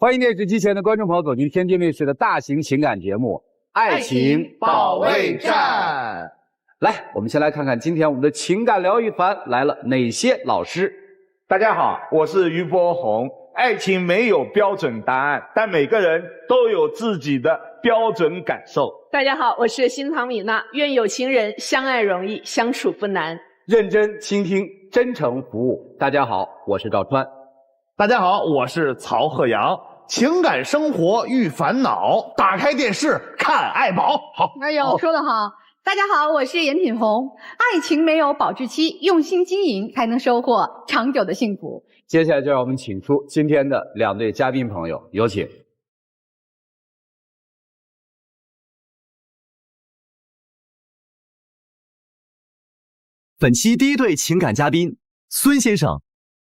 欢迎电视机前的观众朋友走进天津卫视的大型情感节目《爱情保卫战》。来，我们先来看看今天我们的情感疗愈团来了哪些老师。大家好，我是于波红。爱情没有标准答案，但每个人都有自己的标准感受。大家好，我是新唐米娜。愿有情人相爱容易，相处不难。认真倾听，真诚服务。大家好，我是赵川。大家好，我是曹鹤阳。情感生活愈烦恼，打开电视看爱宝。好，哎呦，说得好。大家好，我是严品红。爱情没有保质期，用心经营才能收获长久的幸福。接下来就让我们请出今天的两对嘉宾朋友，有请。本期第一对情感嘉宾孙先生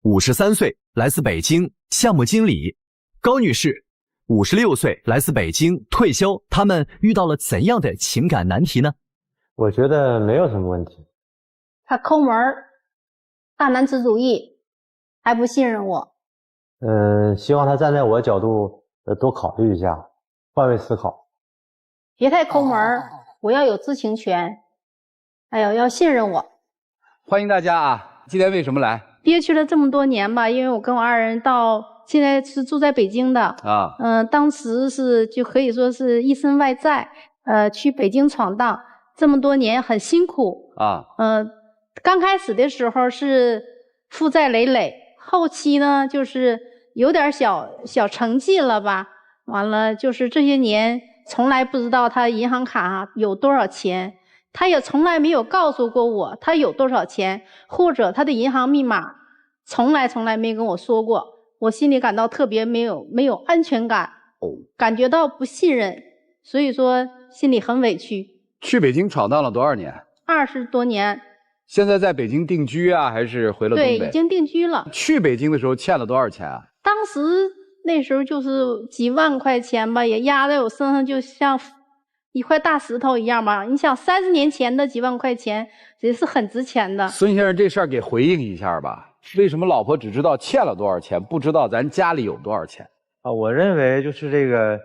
，53岁，来自北京，项目经理；高女士，56岁，来自北京，退休。他们遇到了怎样的情感难题呢？我觉得没有什么问题。他抠门儿，大男子主义，还不信任我。希望他站在我的角度多考虑一下，换位思考。别太抠门儿，我要有知情权。哎呦，要信任我。欢迎大家啊！今天为什么来？憋屈了这么多年吧，因为我跟我二人到现在是住在北京的啊。当时是就可以说是一身外债，去北京闯荡，这么多年很辛苦啊。刚开始的时候是负债累累，后期呢就是有点小成绩了吧。完了就是这些年从来不知道他银行卡有多少钱。他也从来没有告诉过我他有多少钱，或者他的银行密码从来没跟我说过，我心里感到特别没有安全感，感觉到不信任，所以说心里很委屈。去北京闯荡了多少年？20多年。现在在北京定居啊，还是回了东北？对，已经定居了。去北京的时候欠了多少钱啊？当时那时候就是几万块钱吧，也压在我身上，就像一块大石头一样吧。你想30年前的几万块钱也是很值钱的。孙先生，这事儿给回应一下吧。为什么老婆只知道欠了多少钱，不知道咱家里有多少钱啊？我认为就是这个，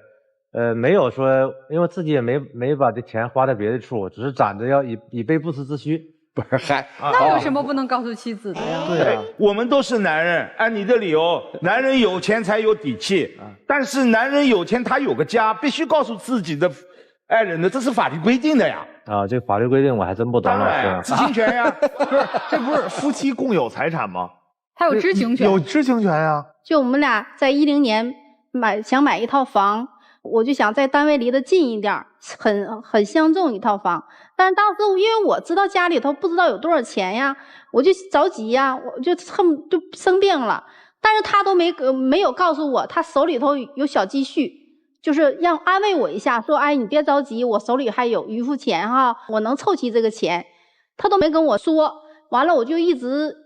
没有说，因为自己也没把这钱花在别的处，只是攒着要以备不时之需。不是还那有什么不能告诉妻子的呀？对啊，我们都是男人，按你的理由，男人有钱才有底气。但是男人有钱，他有个家，必须告诉自己的爱人的，这是法律规定的呀。啊，这法律规定我还真不懂。当然，知情权呀，这不是夫妻共有财产吗？他有知情权，有知情权呀。就我们俩在10年想买一套房，我就想在单位离得近一点，很相中一套房。但是当时因为我知道家里头不知道有多少钱呀，我就着急呀，我就生病了。但是他都没有告诉我他手里头有小积蓄，就是要安慰我一下，说哎你别着急，我手里还有余富钱哈，我能凑齐这个钱。他都没跟我说，完了我就一直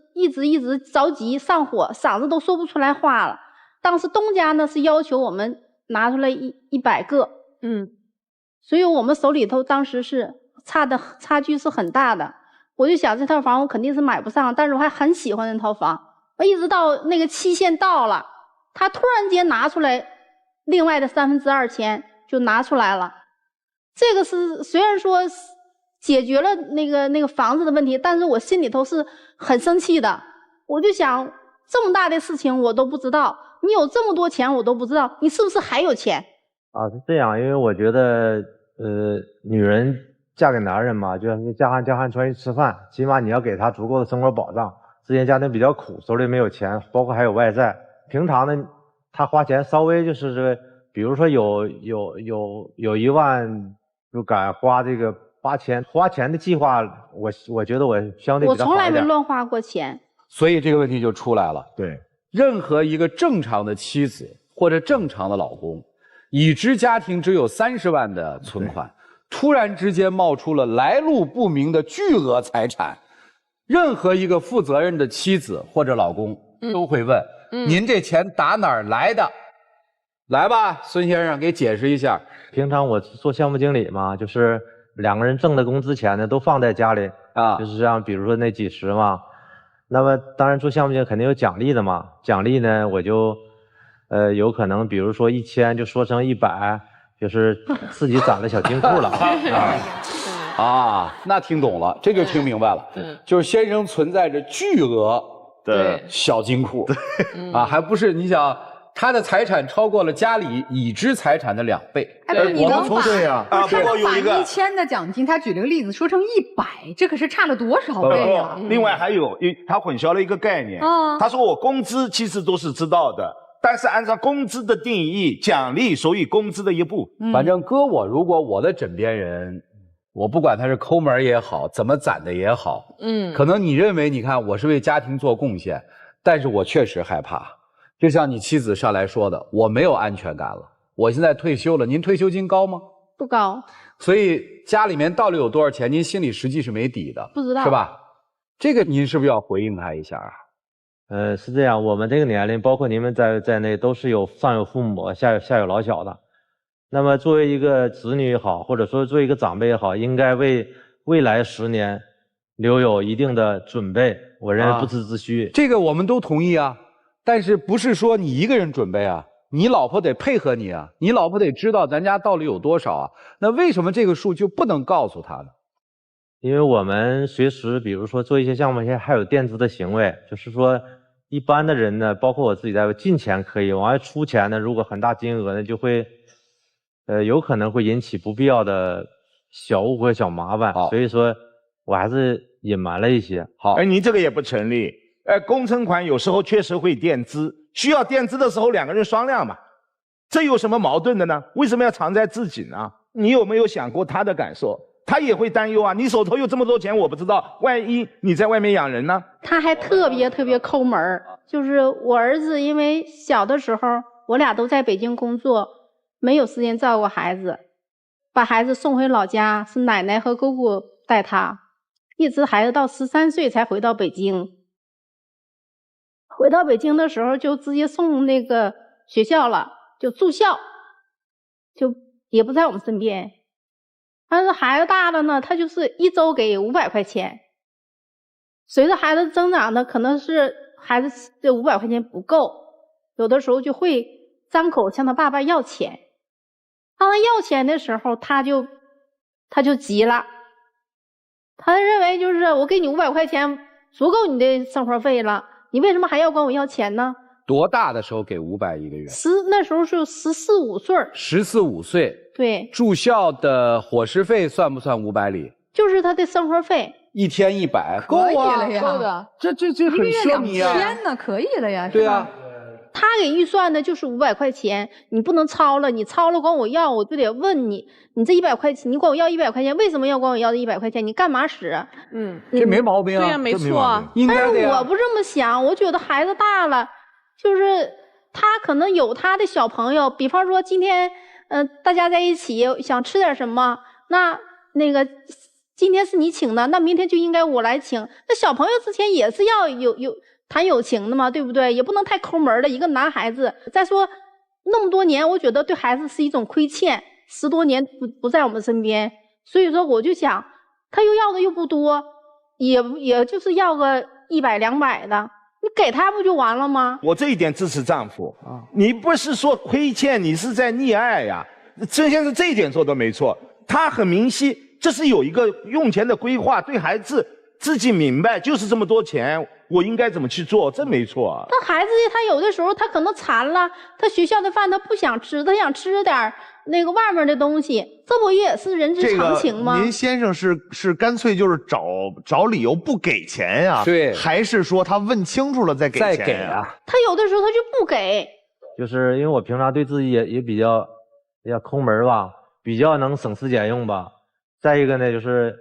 着急上火，嗓子都说不出来话了。当时东家呢是要求我们拿出来100个，所以我们手里头当时是差距是很大的。我就想这套房我肯定是买不上，但是我还很喜欢那套房。我一直到那个期限到了，他突然间拿出来另外的2/3钱就拿出来了。这个是虽然说解决了那个房子的问题，但是我心里头是很生气的。我就想这么大的事情我都不知道，你有这么多钱我都不知道，你是不是还有钱？啊，是这样，因为我觉得女人嫁给男人嘛，就像家汗穿衣吃饭，起码你要给他足够的生活保障。之前家庭比较苦，手里没有钱，包括还有外债，平常呢他花钱稍微就是这个，比如说有1万就敢花这个花钱的计划，我觉得我相对比较好一点。我从来没乱花过钱。所以这个问题就出来了。对，任何一个正常的妻子或者正常的老公，已知家庭只有30万的存款，突然之间冒出了来路不明的巨额财产，任何一个负责任的妻子或者老公都会问，您这钱打哪儿来的？来吧，孙先生给解释一下。平常我做项目经理嘛，就是2个人挣的工资钱呢都放在家里啊，就是这样，比如说那几十嘛。那么当然做项目经理肯定有奖励的嘛，奖励呢我就有可能比如说1000就说成100，就是自己攒了小金库了那听懂了，这就听明白了。就是先生存在着巨额的小金库，还不是你想。他的财产超过了家里已知财产的2倍。不是你能把对呀，不是有一个1000的奖金，他举了个例子说成100，这可是差了多少倍啊！另外还有他混淆了一个概念。他说我工资其实都是知道的，但是按照工资的定义，奖励属于工资的一部分。反正搁我，如果我的枕边人，我不管他是抠门也好，怎么攒的也好，可能你认为你看我是为家庭做贡献，但是我确实害怕。就像你妻子上来说的，我没有安全感了。我现在退休了，您退休金高吗？不高。所以家里面到底有多少钱，您心里实际是没底的，不知道，是吧？这个您是不是要回应他一下啊？是这样，我们这个年龄，包括你们在内，都是上有父母，下有老小的。那么作为一个子女也好，或者说作为一个长辈也好，应该为未来10年留有一定的准备。我认为不时之需。这个我们都同意啊。但是不是说你一个人准备啊？你老婆得配合你啊，你老婆得知道咱家到底有多少啊。那为什么这个数就不能告诉他呢？因为我们随时，比如说做一些项目，现在还有垫资的行为，就是说一般的人呢，包括我自己在进钱可以，往外出钱呢，如果很大金额呢，就会有可能会引起不必要的小误会、小麻烦。所以说我还是隐瞒了一些。好，您这个也不成立。工程款有时候确实会垫资，需要垫资的时候2个人商量嘛，这有什么矛盾的呢？为什么要藏在自己呢？你有没有想过他的感受？他也会担忧啊，你手头有这么多钱，我不知道，万一你在外面养人呢？他还特别抠门儿，就是我儿子，因为小的时候我俩都在北京工作，没有时间照顾孩子，把孩子送回老家，是奶奶和姑姑带他，一直孩子到13岁才回到北京。回到北京的时候就直接送那个学校了，就住校，就也不在我们身边。但是孩子大了呢，他就是1周给500块钱。随着孩子增长呢，可能是孩子这500块钱不够，有的时候就会张口向他爸爸要钱。当他要钱的时候，他就急了，他认为就是我给你500块钱足够你的生活费了，你为什么还要管我要钱呢？多大的时候给500一个月？那时候是14、15岁。14、15岁。对。住校的伙食费算不算500里？就是他的生活费。1天100，够啊，够的。这很奢靡啊。1个月2000呢，可以了呀。对啊。他给预算的就是500块钱，你不能超了，你超了管我要，我就得问你，你这100块钱，你管我要100块钱，为什么要管我要这100块钱？你干嘛使？这没毛病啊。对呀，没错啊。但是我不这么想，我觉得孩子大了，就是他可能有他的小朋友，比方说今天，大家在一起想吃点什么，那个今天是你请的，那明天就应该我来请。那小朋友之前也是要有谈友情的嘛，对不对？也不能太抠门了，一个男孩子。再说那么多年，我觉得对孩子是一种亏欠，10多年不在我们身边，所以说我就想，他又要的又不多，也就是要个100、200的，你给他不就完了吗？我这一点支持丈夫啊，你不是说亏欠，你是在溺爱呀。曾先生这一点做得没错，他很明晰，这是有一个用钱的规划，对孩子自己明白，就是这么多钱。我应该怎么去做？这没错啊。那孩子他有的时候他可能馋了，他学校的饭他不想吃，他想吃点那个外面的东西，这不也是人之常情吗？您先生是干脆就是找理由不给钱呀？对，还是说他问清楚了再给钱？再给啊？他有的时候他就不给。就是因为我平常对自己也比较抠门吧，比较能省吃俭用吧。再一个呢，就是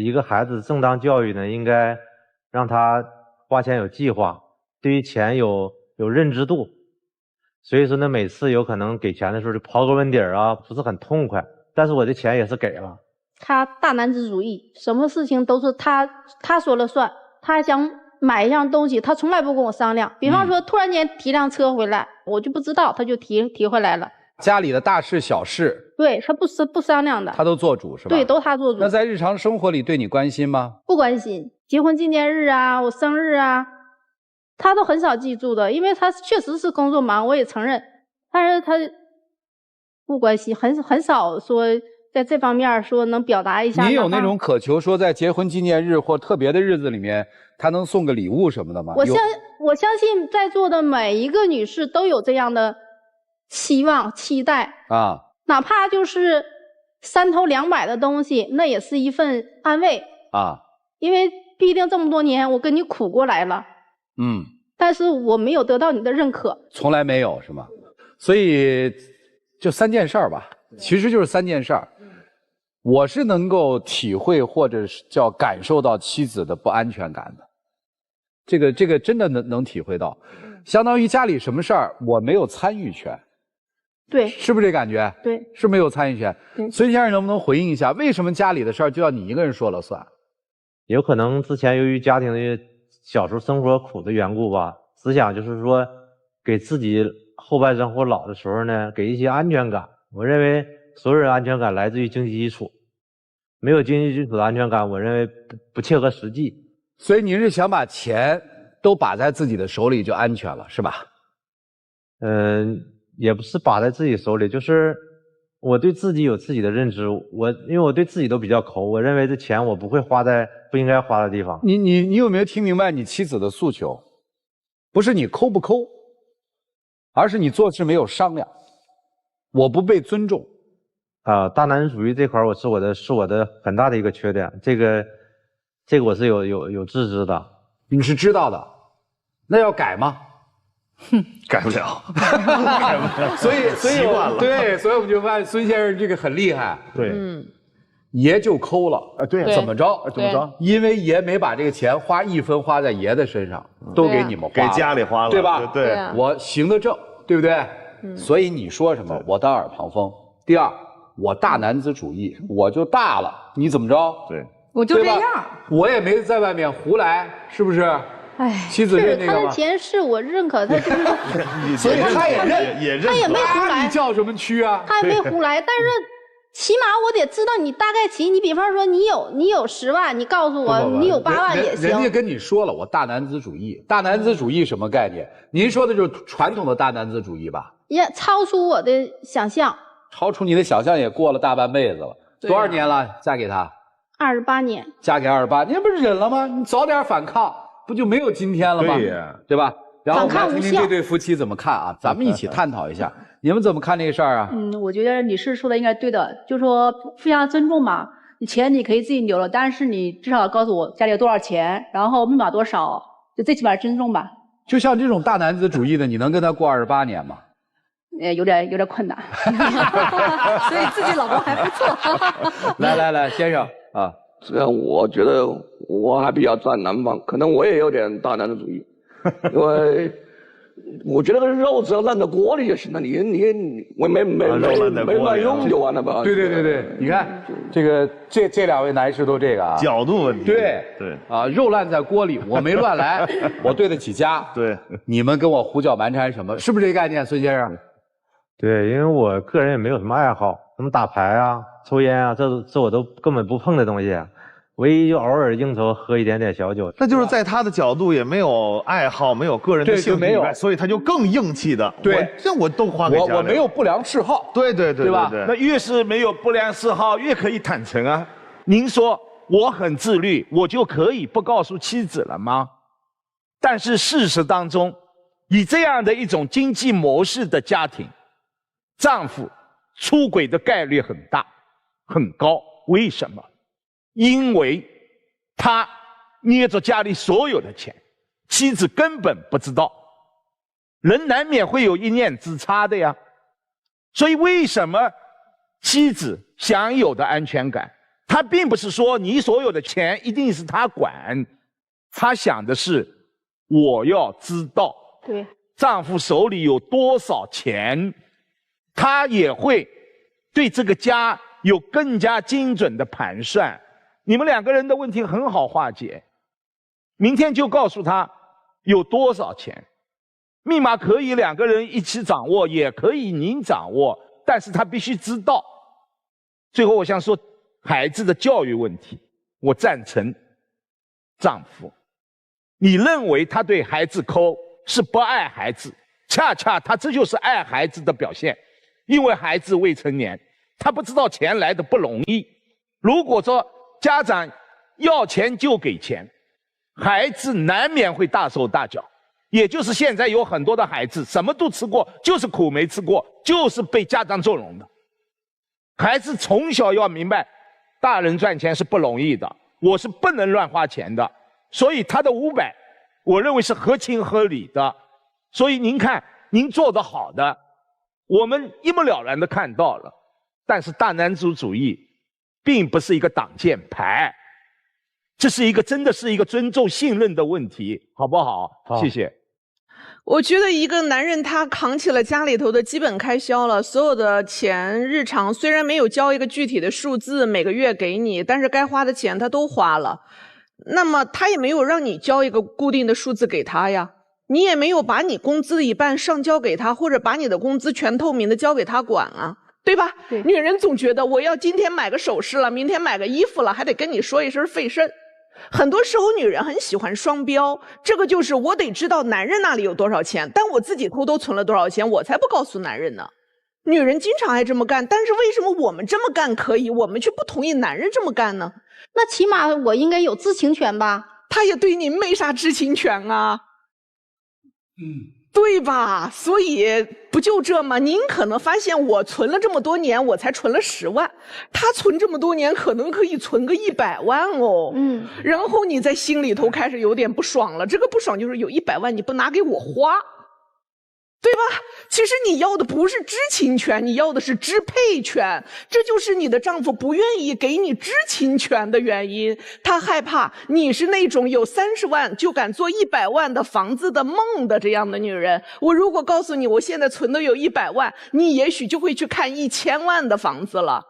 一个孩子正当教育呢，应该让他花钱有计划，对于钱有认知度。所以说呢，每次有可能给钱的时候就刨个问底啊，不是很痛快，但是我的钱也是给了。他大男子主义，什么事情都是他说了算。他想买一样东西，他从来不跟我商量。比方说突然间提辆车回来，我就不知道，他就提回来了。家里的大事小事，对，他不商量的，他都做主是吧？对，都他做主。那在日常生活里对你关心吗？不关心。结婚纪念日啊，我生日啊，他都很少记住的，因为他确实是工作忙，我也承认，但是他不关心，很少说在这方面说能表达一下。你有那种渴求说在结婚纪念日或特别的日子里面，他能送个礼物什么的吗？我相信在座的每一个女士都有这样的期望、期待啊，哪怕就是3头2百的东西，那也是一份安慰啊，因为毕竟这么多年我跟你苦过来了，但是我没有得到你的认可，从来没有是吗？所以就3件事儿吧，其实就是3件事儿。我是能够体会或者是叫感受到妻子的不安全感的，这个真的能体会到，相当于家里什么事儿我没有参与权，对，是不是这感觉？对，是没有参与权。对，孙先生能不能回应一下，为什么家里的事儿就要你一个人说了算？有可能之前由于家庭的小时候生活苦的缘故吧，思想就是说给自己后半生或老的时候呢，给一些安全感。我认为所有人安全感来自于经济基础，没有经济基础的安全感，我认为不切合实际。所以您是想把钱都把在自己的手里就安全了，是吧？也不是把在自己手里，就是我对自己有自己的认知。因为我对自己都比较抠，我认为这钱我不会花在不应该花的地方。你有没有听明白你妻子的诉求？不是你抠不抠，而是你做事没有商量，我不被尊重。大男人主义这块是我的很大的一个缺点，这个我是有自知的。你是知道的，那要改吗？改不了，改不了。所以习惯了。对，所以我们就发现孙先生这个很厉害。对，爷就抠了。对，怎么着？怎么着？因为爷没把这个钱花1分花在爷的身上，都给你们花，给家里花了，对吧？对，我行得正，对不对？所以你说什么，我当耳旁风。第二，我大男子主义，我就大了，你怎么着？对，我就这样，我也没在外面胡来，是不是？哎，妻子认这个吗？他的钱是我认可，他就是所以他也认，他也没胡来。你叫什么屈啊？他也没胡来，但是起码我得知道你大概齐。你比方说你有10万，你告诉我你有8万也行。人家跟你说了，我大男子主义。大男子主义什么概念？您说的就是传统的大男子主义吧？也超出我的想象。超出你的想象，也过了大半辈子了。多少年了？嫁给他28年。嫁给28年，不是忍了吗？你早点反抗，不就没有今天了吗？对呀，对吧？然后我们来听听这反抗无效对夫妻怎么看啊？咱们一起探讨一下，你们怎么看这个事儿啊？我觉得女士说的应该对的，就说互相尊重嘛。你钱你可以自己留了，但是你至少要告诉我家里有多少钱，然后密码多少，就最起码尊重吧。就像这种大男子主义的，你能跟他过28年吗？有点困难。所以自己老公还不错。来，先生啊，这样我觉得我还比较站男方，可能我也有点大男子主义，因为我觉得这个肉只要烂在锅里就行了，你我没乱用就完了吧？对，你看这两位男士都这个啊，角度问题。对啊，肉烂在锅里，我没乱来，我对得起家。对，你们跟我胡搅蛮缠什么？是不是这个概念，孙先生？对，因为我个人也没有什么爱好，什么打牌啊、抽烟啊，这我都根本不碰的东西，唯一就偶尔应酬喝一点小酒。那就是在他的角度也没有爱好，没有个人的兴趣以外，所以他就更硬气的。对，这我都花给家里。我没有不良嗜好。对吧？那越是没有不良嗜好，越可以坦诚啊。您说我很自律，我就可以不告诉妻子了吗？但是事实当中，以这样的一种经济模式的家庭，丈夫出轨的概率很大很高。为什么？因为他捏着家里所有的钱，妻子根本不知道，人难免会有一念之差的呀。所以为什么妻子享有的安全感，他并不是说你所有的钱一定是他管，他想的是我要知道对丈夫手里有多少钱，他也会对这个家有更加精准的盘算。你们两个人的问题很好化解，明天就告诉他有多少钱，密码可以两个人一起掌握，也可以您掌握，但是他必须知道。最后我想说孩子的教育问题，我赞成丈夫你认为他对孩子抠是不爱孩子，恰恰他这就是爱孩子的表现。因为孩子未成年，他不知道钱来的不容易。如果说家长要钱就给钱，孩子难免会大手大脚。也就是现在有很多的孩子什么都吃过，就是苦没吃过，就是被家长纵容的。孩子从小要明白，大人赚钱是不容易的，我是不能乱花钱的。所以他的500，我认为是合情合理的。所以您看，您做得好的，我们一目了然地看到了。但是大男子主义并不是一个挡箭牌，这是一个真的是一个尊重信任的问题，好不好？谢谢。我觉得一个男人他扛起了家里头的基本开销了，所有的钱日常虽然没有交一个具体的数字每个月给你，但是该花的钱他都花了，那么他也没有让你交一个固定的数字给他呀，你也没有把你工资的一半上交给他，或者把你的工资全透明的交给他管啊，对吧？对，女人总觉得我要今天买个首饰了，明天买个衣服了，还得跟你说一声费肾。很多时候女人很喜欢双标，这个就是我得知道男人那里有多少钱，但我自己偷偷存了多少钱，我才不告诉男人呢。女人经常爱这么干，但是为什么我们这么干可以，我们却不同意男人这么干呢？那起码我应该有知情权吧？他也对您没啥知情权啊。对吧？所以不就这吗？您可能发现我存了这么多年，我才存了10万，他存这么多年可能可以存个100万哦。然后你在心里头开始有点不爽了，这个不爽就是有100万你不拿给我花，对吧？其实你要的不是知情权，你要的是支配权，这就是你的丈夫不愿意给你知情权的原因。他害怕你是那种有30万就敢做100万的房子的梦的这样的女人。我如果告诉你我现在存的有100万，你也许就会去看1000万的房子了。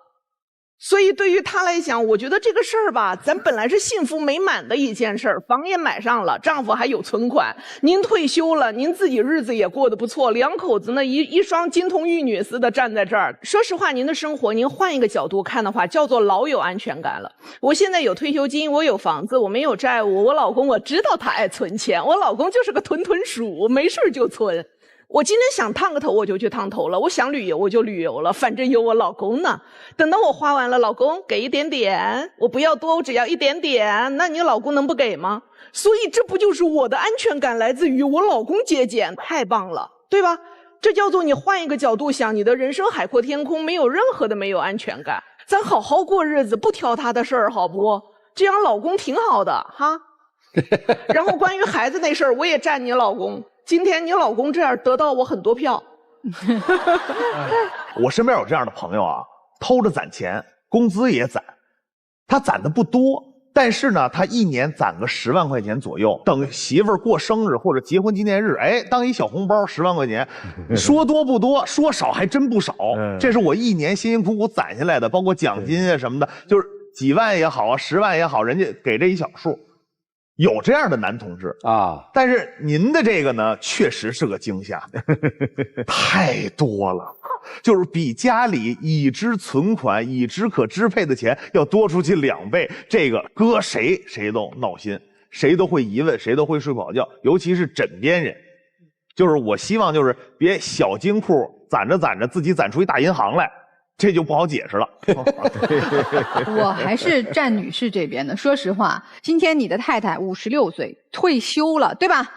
所以对于他来讲，我觉得这个事儿吧，咱本来是幸福美满的一件事儿，房也买上了，丈夫还有存款，您退休了，您自己日子也过得不错，两口子呢一双金童玉女似的站在这儿。说实话，您的生活您换一个角度看的话，叫做老有安全感了。我现在有退休金，我有房子，我没有债务，我老公我知道他爱存钱，我老公就是个屯鼠，没事就存。我今天想烫个头我就去烫头了，我想旅游我就旅游了，反正有我老公呢。等到我花完了，老公给一点点，我不要多，我只要一点点，那你老公能不给吗？所以这不就是我的安全感来自于我老公节俭，太棒了，对吧？这叫做你换一个角度想，你的人生海阔天空，没有任何的没有安全感。咱好好过日子，不挑他的事儿，好不？这样老公挺好的哈。然后关于孩子那事儿，我也站你老公。今天你老公这样得到我很多票。我身边有这样的朋友啊，偷着攒钱，工资也攒，他攒的不多，但是呢，他一年攒个10万块钱左右，等媳妇儿过生日或者结婚纪念日，哎，当一小红包10万块钱，说多不多，说少还真不少。这是我一年辛辛苦苦攒下来的，包括奖金啊什么的，就是几万也好啊，10万也好，人家给这一小数。有这样的男同志啊，但是您的这个呢，确实是个惊吓，太多了，就是比家里已知存款、已知可支配的钱要多出去2倍，这个搁谁都闹心，谁都会疑问，谁都会睡不好觉，尤其是枕边人。就是我希望就是别小金库攒着攒着自己攒出一大银行来。这就不好解释了。我还是站女士这边的。说实话，今天你的太太56岁，退休了，对吧？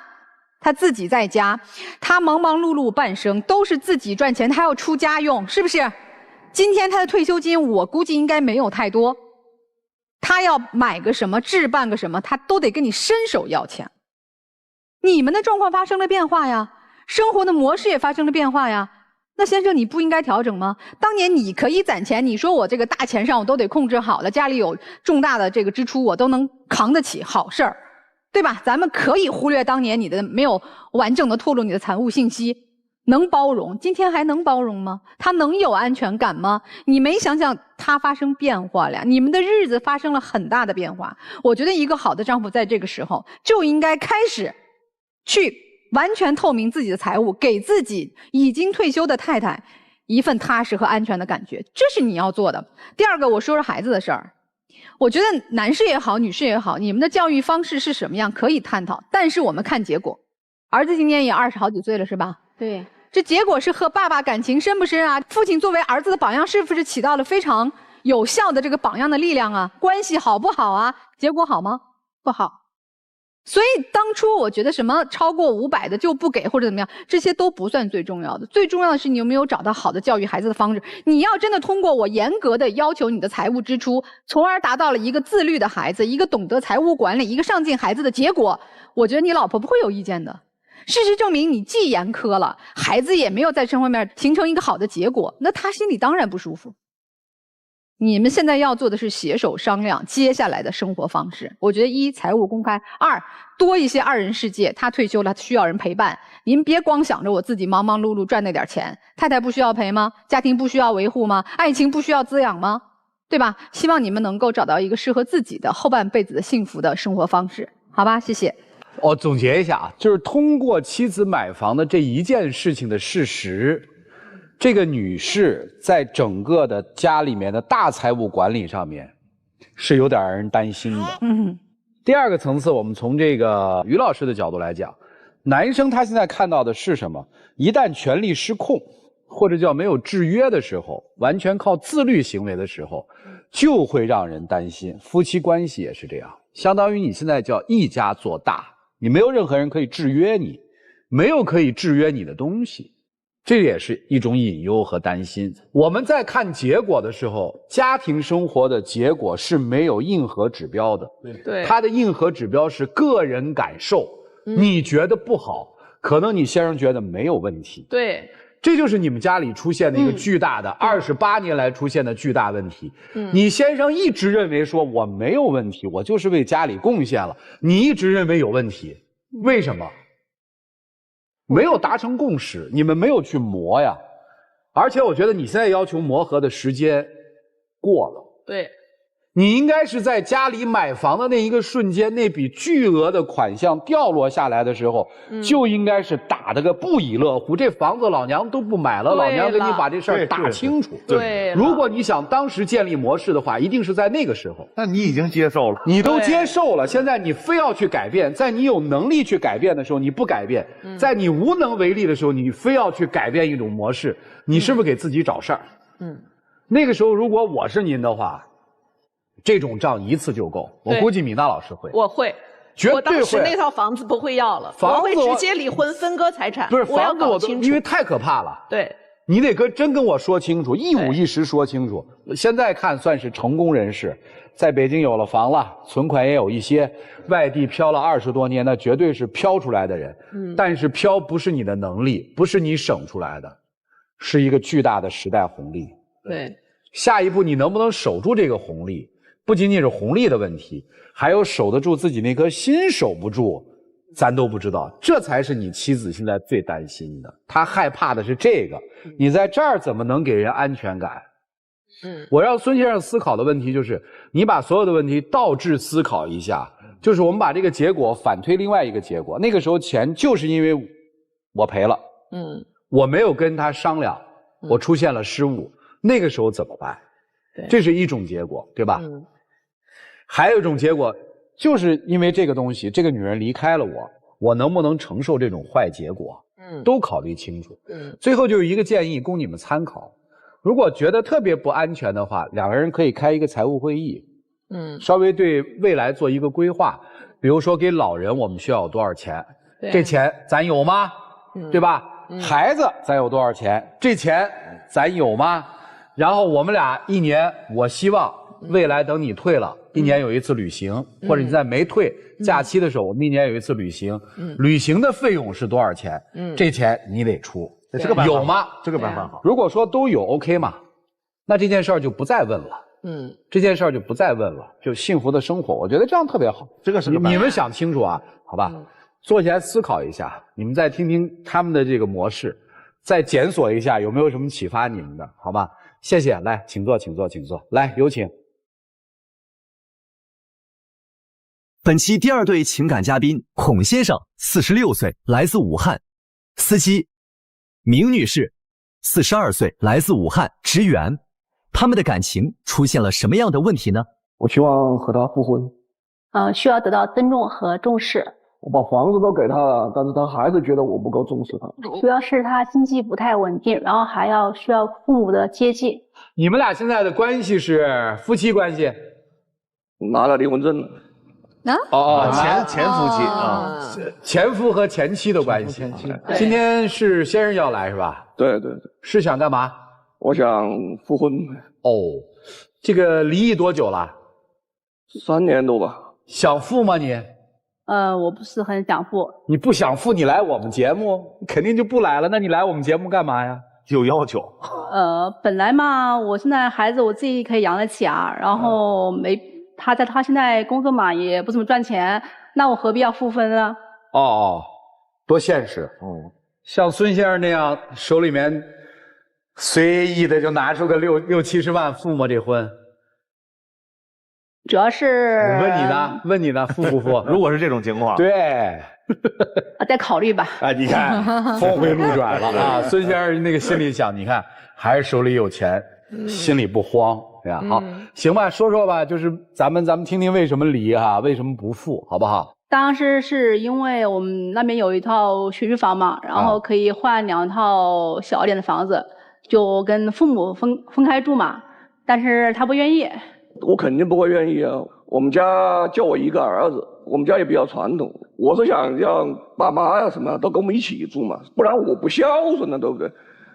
她自己在家，她忙忙碌碌半生，都是自己赚钱，她要出家用，是不是？今天她的退休金，我估计应该没有太多。她要买个什么，置办个什么，她都得跟你伸手要钱。你们的状况发生了变化呀，生活的模式也发生了变化呀。那先生，你不应该调整吗？当年你可以攒钱，你说我这个大钱上我都得控制好了，家里有重大的这个支出我都能扛得起，好事儿，对吧？咱们可以忽略当年你的没有完整的透露你的财务信息，能包容。今天还能包容吗？他能有安全感吗？你没想想他发生变化了，你们的日子发生了很大的变化。我觉得一个好的丈夫在这个时候就应该开始去完全透明自己的财务，给自己已经退休的太太一份踏实和安全的感觉，这是你要做的。第二个，我说说孩子的事儿。我觉得男士也好，女士也好，你们的教育方式是什么样可以探讨，但是我们看结果。儿子今年也20好几岁了，是吧？对。这结果是和爸爸感情深不深啊？父亲作为儿子的榜样，是不是起到了非常有效的这个榜样的力量啊？关系好不好啊？结果好吗？不好。所以当初我觉得什么超过500的就不给或者怎么样，这些都不算最重要的。最重要的是你有没有找到好的教育孩子的方式。你要真的通过我严格的要求你的财务支出，从而达到了一个自律的孩子，一个懂得财务管理，一个上进孩子的结果，我觉得你老婆不会有意见的。事实证明，你既严苛了，孩子也没有在这方面形成一个好的结果，那他心里当然不舒服。你们现在要做的是携手商量接下来的生活方式。我觉得1财务公开，2多一些2人世界。他退休了，需要人陪伴。您别光想着我自己忙忙碌碌赚那点钱，太太不需要陪吗？家庭不需要维护吗？爱情不需要滋养吗？对吧？希望你们能够找到一个适合自己的后半辈子的幸福的生活方式，好吧？谢谢。我总结一下啊，就是通过妻子买房的这一件事情的事实，这个女士在整个的家里面的大财务管理上面是有点让人担心的。第二个层次，我们从这个于老师的角度来讲，男生他现在看到的是什么？一旦权力失控，或者叫没有制约的时候，完全靠自律行为的时候，就会让人担心。夫妻关系也是这样，相当于你现在叫一家做大，你没有任何人可以制约你，没有可以制约你的东西。这也是一种隐忧和担心。我们在看结果的时候，家庭生活的结果是没有硬核指标的。对，它的硬核指标是个人感受。你觉得不好，可能你先生觉得没有问题。对，这就是你们家里出现的一个巨大的28年来出现的巨大问题。你先生一直认为说我没有问题，我就是为家里贡献了，你一直认为有问题，为什么？没有达成共识，你们没有去磨呀。而且我觉得你现在要求磨合的时间过了。对，你应该是在家里买房的那一个瞬间，那笔巨额的款项掉落下来的时候，就应该是打得个不亦乐乎。这房子老娘都不买了，老娘给你把这事儿打清楚。对，如果你想当时建立模式的话，一定是在那个时候。那你已经接受了，你都接受了，现在你非要去改变，在你有能力去改变的时候你不改变，在你无能为力的时候你非要去改变一种模式，你是不是给自己找事儿？那个时候如果我是您的话，这种账一次就够。我估计米娜老师会，我会，绝对会。我当时那套房子不会要了，我会直接离婚分割财产。不是我要房子我都搞清楚，因为太可怕了。对，你得真跟我说清楚，一五一十说清楚。现在看算是成功人士，在北京有了房了，存款也有一些，外地漂了20多年，那绝对是漂出来的人。但是漂不是你的能力，不是你省出来的，是一个巨大的时代红利。对，下一步你能不能守住这个红利？不仅仅是红利的问题，还有守得住自己那颗心守不住，咱都不知道。这才是你妻子现在最担心的，她害怕的是这个。你在这儿怎么能给人安全感？我让孙先生思考的问题就是，你把所有的问题倒置思考一下，就是我们把这个结果反推另外一个结果。那个时候钱就是因为我赔了，我没有跟他商量，我出现了失误，那个时候怎么办？这是一种结果，对吧？还有一种结果，就是因为这个东西，这个女人离开了我，我能不能承受这种坏结果？都考虑清楚。最后就有一个建议供你们参考，如果觉得特别不安全的话，两个人可以开一个财务会议，稍微对未来做一个规划。比如说给老人我们需要有多少钱，这钱咱有吗？对吧？孩子咱有多少钱，这钱咱有吗？然后我们俩一年，我希望未来等你退了，一年有一次旅行，或者你在没退假期的时候，我们一年有一次旅行，旅行的费用是多少钱？这钱你得出，这个办法有吗？这个办法好。如果说都有 OK 嘛，那这件事儿就不再问了。这件事儿就不再问了，就幸福的生活，我觉得这样特别好。这个是个办法。你们想清楚啊，好吧？坐下来思考一下，你们再听听他们的这个模式，再检索一下有没有什么启发你们的，好吧？谢谢，来，请坐，请坐，请坐，来，有请。本期第2对情感嘉宾孔先生，46岁，来自武汉；司机明女士，42岁，来自武汉，职员。他们的感情出现了什么样的问题呢？我希望和他复婚。需要得到尊重和重视。我把房子都给他了，但是他还是觉得我不够重视他。主要是他经济不太稳定，然后还需要父母的接济。你们俩现在的关系是夫妻关系？拿了离婚证了。前夫妻啊，前夫和前妻的关系。今天是先生要来是吧？对对对。是想干嘛？我想复婚。哦，这个离异多久了？3年多吧。想复吗你？我不是很想复。你不想复，你来我们节目，肯定就不来了。那你来我们节目干嘛呀？有要求。本来嘛，我现在孩子我自己可以养得起啊，然后他现在工作嘛也不怎么赚钱，那我何必要复婚呢？哦，多现实。像孙先生那样，手里面随意的就拿出个60-70万复吗？这婚？主要是问你呢，复不复？如果是这种情况，对，再考虑吧。你看，峰回路转了啊！孙先生那个心里想，你看，还是手里有钱，心里不慌，对吧？好，行吧，说说吧，就是咱们听听为什么离啊，为什么不复，好不好？当时是因为我们那边有一套学区房嘛，然后可以换2套小一点的房子，就跟父母分开住嘛，但是他不愿意。我肯定不会愿意啊！我们家就我一个儿子，我们家也比较传统。我是想让爸妈呀什么都跟我们一起住嘛，不然我不孝顺了，对不对？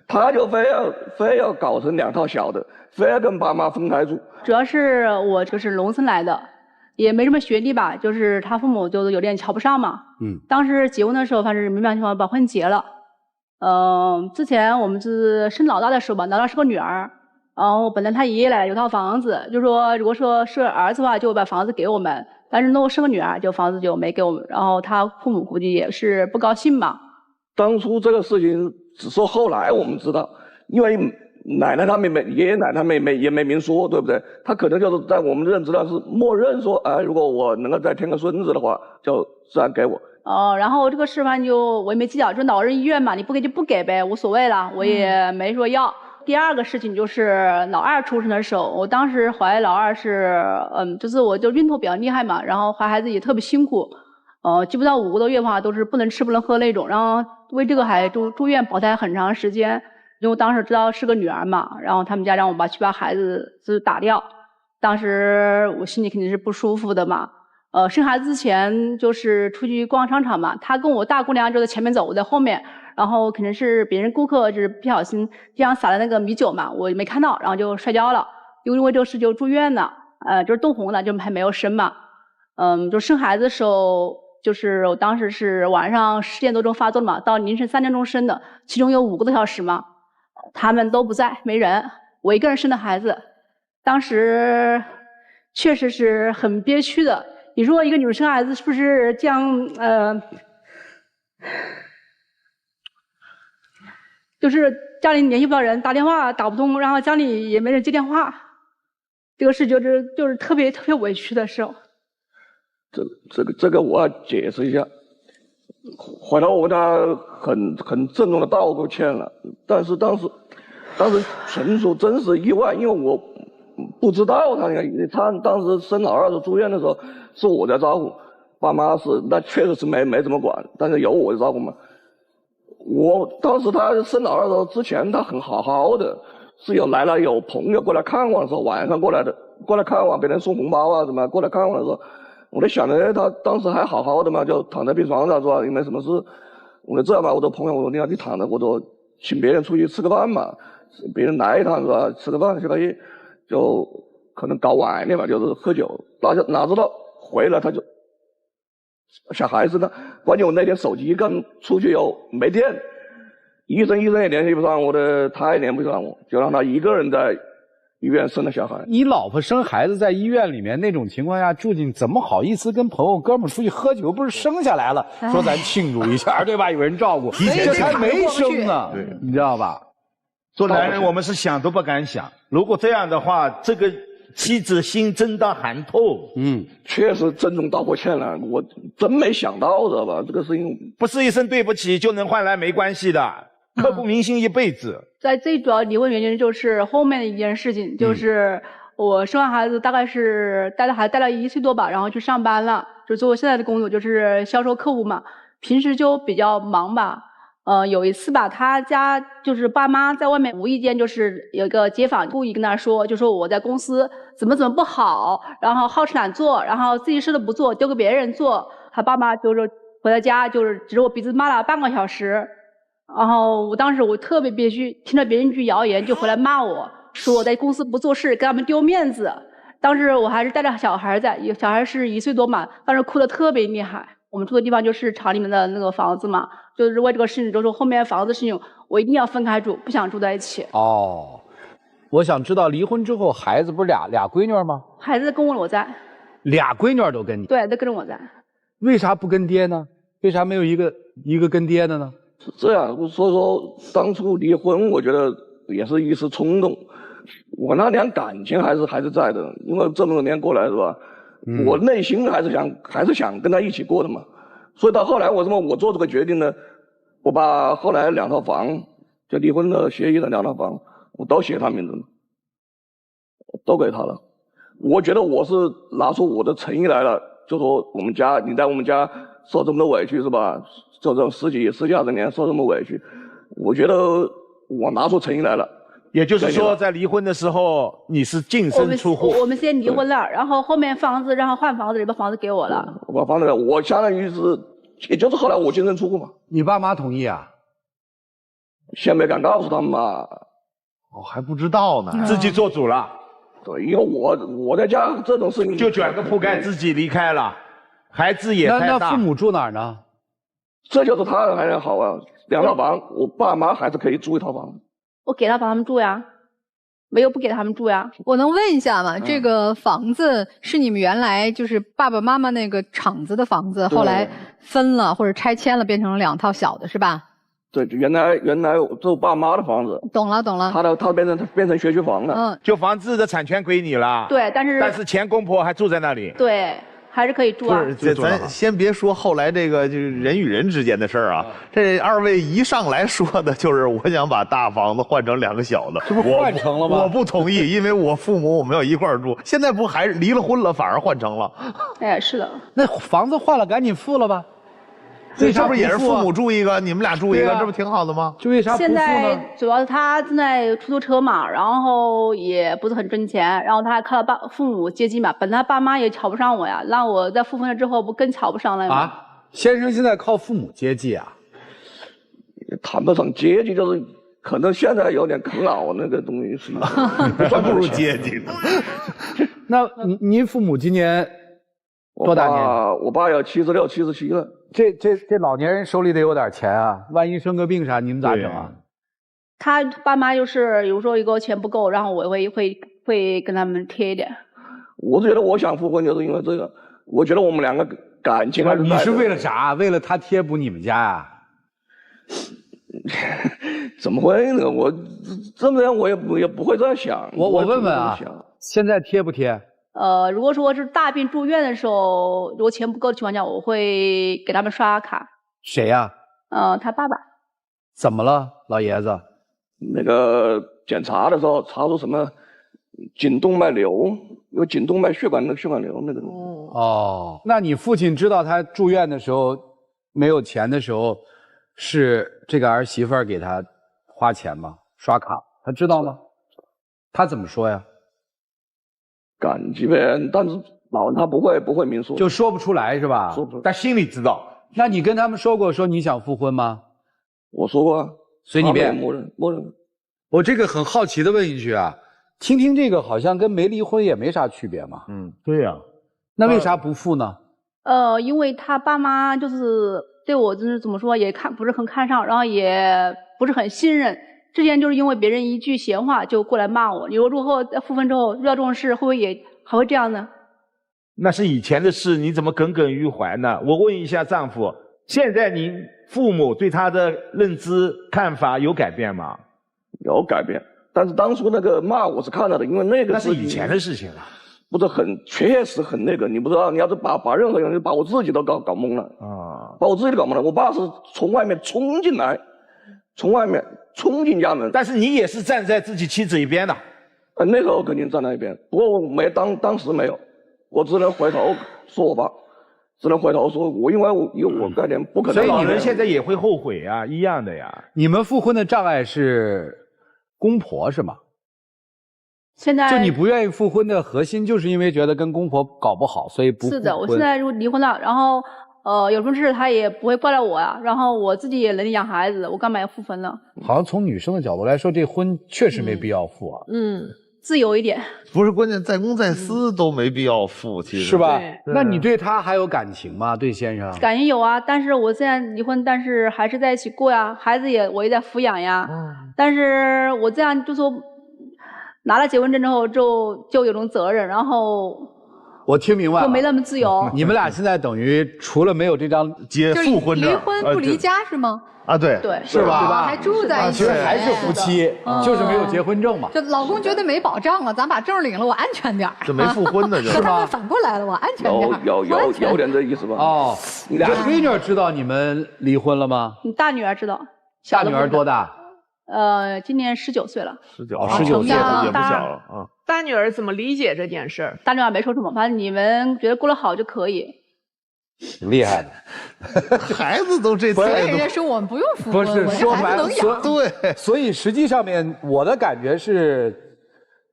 他就非要搞成2套小的，非要跟爸妈分开住。主要是我就是农村来的，也没什么学历吧，就是他父母就有点瞧不上嘛。当时结婚的时候，反正没办法把婚结了。之前我们是生老大的时候吧，老大是个女儿。然后本来他爷爷奶奶有套房子，就说如果说是儿子的话，就把房子给我们。但是如果生个女儿，就房子就没给我们。然后他父母估计也是不高兴吧。当初这个事情只说后来我们知道，因为奶奶他们爷爷奶奶也没明说，对不对？他可能就是在我们认知上是默认说，如果我能够再添个孙子的话，就自然给我。然后这个事反正我也没计较，就老人意愿嘛，你不给就不给呗，无所谓了，我也没说要。第二个事情就是老二出生的时候，我当时怀老二是，就是我就孕吐比较厉害嘛，然后怀孩子也特别辛苦，基本上5个多月的话都是不能吃不能喝那种，然后为这个还住院保胎很长时间，因为我当时知道是个女儿嘛，然后他们家让我去把孩子打掉，当时我心里肯定是不舒服的嘛。生孩子之前就是出去逛商场嘛，他跟我大姑娘就在前面走，我在后面。然后可能是别人顾客就是不小心地上洒了那个米酒嘛，我没看到，然后就摔跤了，因为这个事就住院了，就是冻红了，就还没有生嘛。就生孩子的时候，就是我当时是晚上10点多钟发作嘛，到凌晨3点钟生的，其中有5个多小时嘛，他们都不在，没人，我一个人生的孩子，当时确实是很憋屈的。你说一个女人生孩子是不是这样就是家里联系不到人，打电话打不通，然后家里也没人接电话，这个事就是特别委屈的时候。这个我要解释一下。回头我跟他很郑重的道过歉了，但是当时纯属真是意外，因为我不知道他当时生老二的住院的时候是我在照顾，爸妈那确实是没怎么管，但是有我的照顾嘛。我当时他生老二的时候之前他很好好的，是有朋友过来看望的时候，晚上过来看望，别人送红包啊什么过来看望的时候，我在想着他当时还好好的嘛，就躺在病床上是吧？也没什么事。我说这样吧，我的朋友我说你要去躺着，我说请别人出去吃个饭嘛，别人来一趟是吧？吃个饭就可以，就可能搞晚一点嘛，就是喝酒。哪知道回来他就。小孩子呢，关键我那天手机刚出去又没电，医生也联系不上我的，他也联系不上我，就让他一个人在医院生了小孩。你老婆生孩子在医院里面那种情况下住进，怎么好意思跟朋友哥们出去喝酒？不是生下来了，说咱庆祝一下，对吧？有人照顾，这还没生呢，你知道吧？做男人我们是想都不敢想，如果这样的话，这个妻子心真的寒透。确实郑重道过歉了，我真没想到知道吧？这个事情不是一声对不起就能换来没关系的，刻骨铭心一辈子。在最主要离婚原因就是后面的一件事情，就是我生完孩子大概是带着孩子带了1岁多吧，然后去上班了，就做我现在的工作，就是销售客户嘛。平时就比较忙吧。有一次吧，他家就是爸妈在外面无意间就是有一个街坊故意跟他说，就说我在公司怎么不好，然后好吃懒做，然后自己事都不做，丢给别人做。他爸妈就是回到家就是指着我鼻子骂了半个小时。然后我当时我特别憋屈，听了别人一句谣言就回来骂我，说我在公司不做事，给他们丢面子。当时我还是带着小孩在，小孩是1岁多嘛，当时哭得特别厉害。我们住的地方就是厂里面的那个房子嘛，就是为这个事情，就是说后面房子的事情，我一定要分开住，不想住在一起。哦，我想知道离婚之后孩子不是俩闺女吗？孩子跟我在。俩闺女都跟你？对，都跟着我在。为啥不跟爹呢？为啥没有一个跟爹的呢？是这样，所以说当初离婚，我觉得也是一时冲动。我那点感情还是在的，因为这么多年过来是吧？我内心还是想跟他一起过的嘛。所以到后来我做这个决定呢，我把后来2套房，就离婚的协议的2套房，我都写他名字了，都给他了。我觉得我是拿出我的诚意来了，就说你在我们家受这么多委屈是吧？受这种十几20年受这么委屈，我觉得我拿出诚意来了。也就是说，在离婚的时候，你是净身出户。我们先离婚了，然后后面房子，然后换房子，把房子给我了。我把房子，我相当于是，也就是后来我净身出户嘛。你爸妈同意啊？先没敢告诉他们嘛。哦，还不知道呢，自己做主了。对，因为我在家这种事情就卷个铺盖自己离开了，孩子也太大。那父母住哪儿呢？这就是他还好啊，2套房，我爸妈还是可以租1套房。我给他们住呀，没有不给他们住呀。我能问一下吗？这个房子是你们原来就是爸爸妈妈那个厂子的房子，后来分了或者拆迁了，变成了2套小的，是吧？对，原来就爸妈的房子。懂了。他变成学区房了。就房子的产权归你了。对，但是前公婆还住在那里。对。还是可以住啊。不是，咱先别说后来这个就是人与人之间的事儿啊。这2位一上来说的就是我想把大房子换成2个小的，这不换成了吗？我不同意，因为我父母我们要一块儿住。现在不还是离了婚了，反而换成了。哎，是的。那房子换了，赶紧付了吧。这不是也是父母住一个，你们俩住一个，这不挺好的吗？这为啥不付呢？现在主要是他正在出租车嘛，然后也不是很挣钱，然后他还靠了父母接济嘛，本来他爸妈也瞧不上我呀，让我在复婚了之后不更瞧不上了吗？啊，先生现在靠父母接济啊？谈不上接济，就是可能现在有点啃老那个东西是，还不如接济呢。那您父母今年多大年？我爸要76、77了。这老年人手里得有点钱啊，万一生个病啥，你们咋整啊？他爸妈就是有时候一个钱不够，然后我会跟他们贴一点。我觉得我想复婚就是因为这个，我觉得我们2个感情还是。你是为了啥？为了他贴补你们家啊？怎么会呢？我这么样我也不会这样想。我问问啊，现在贴不贴？如果说是大病住院的时候，如果钱不够的情况下，我会给他们刷卡。谁呀？他爸爸。怎么了，老爷子？那个检查的时候查出什么颈动脉瘤，有颈动脉血管瘤那个。哦，那你父亲知道他住院的时候没有钱的时候，是这个儿媳妇儿给他花钱吗？刷卡，他知道吗？他怎么说呀？感激呗，但是老人他不会明说，就说不出来是吧？说不出来，但心里知道。那你跟他们说过说你想复婚吗？我说过啊，随你便。默认。我这个很好奇的问一句啊，听听这个好像跟没离婚也没啥区别嘛。对呀。那为啥不复呢？因为他爸妈就是对我就是怎么说也不是很看上，然后也不是很信任。之前就是因为别人一句闲话就过来骂我，你说如果复婚之后遇到这种事，会不会也还会这样呢？那是以前的事，你怎么耿耿于怀呢？我问一下丈夫，现在您父母对他的认知看法有改变吗？有改变，但是当初那个骂我是看到的，因为那是以前的事情了，不是确实很那个，你不知道，你要是把任何人把我自己都搞懵了啊，把我自己都搞懵了。我爸是从外面冲进来，从外面冲进家门，但是你也是站在自己妻子一边的。那时候肯定站在一边，不过我当时没有，我只能回头说我爸，只能回头说我，因为我概念不可能。所以你们现在也会后悔啊，一样的呀。你们复婚的障碍是公婆是吗？现在就你不愿意复婚的核心，就是因为觉得跟公婆搞不好，所以不复婚。是的，我现在就离婚了，然后有什么事他也不会怪到我呀，然后我自己也能养孩子，我干嘛要复婚呢？好像从女生的角度来说，这婚确实没必要复啊。自由一点。不是，关键在公在私都没必要复，其实是吧？那你对他还有感情吗？对先生？感情有啊，但是我现在离婚，但是还是在一起过呀，孩子我也在抚养呀。但是我这样就说，拿了结婚证之后就有种责任，然后我听明白了，就没那么自由。你们俩现在等于除了没有这张复婚证，离婚不离家是吗？啊，对，是吧？还住在一起，其实还是夫妻，就是没有结婚证嘛。就老公觉得没保障了，咱把证领了，我安全点。这没复婚的，可他们反过来了，我安全点。有点这意思吧？哦，俩闺女知道你们离婚了吗？你大女儿知道，大女儿多大？今年19岁了。19岁也不小了啊。大女儿怎么理解这件事儿？大女儿没说什么，反正你们觉得过得好就可以。厉害的，孩子都这态度。人家说我们不用复婚，不是说白了，对，所以实际上面我的感觉是，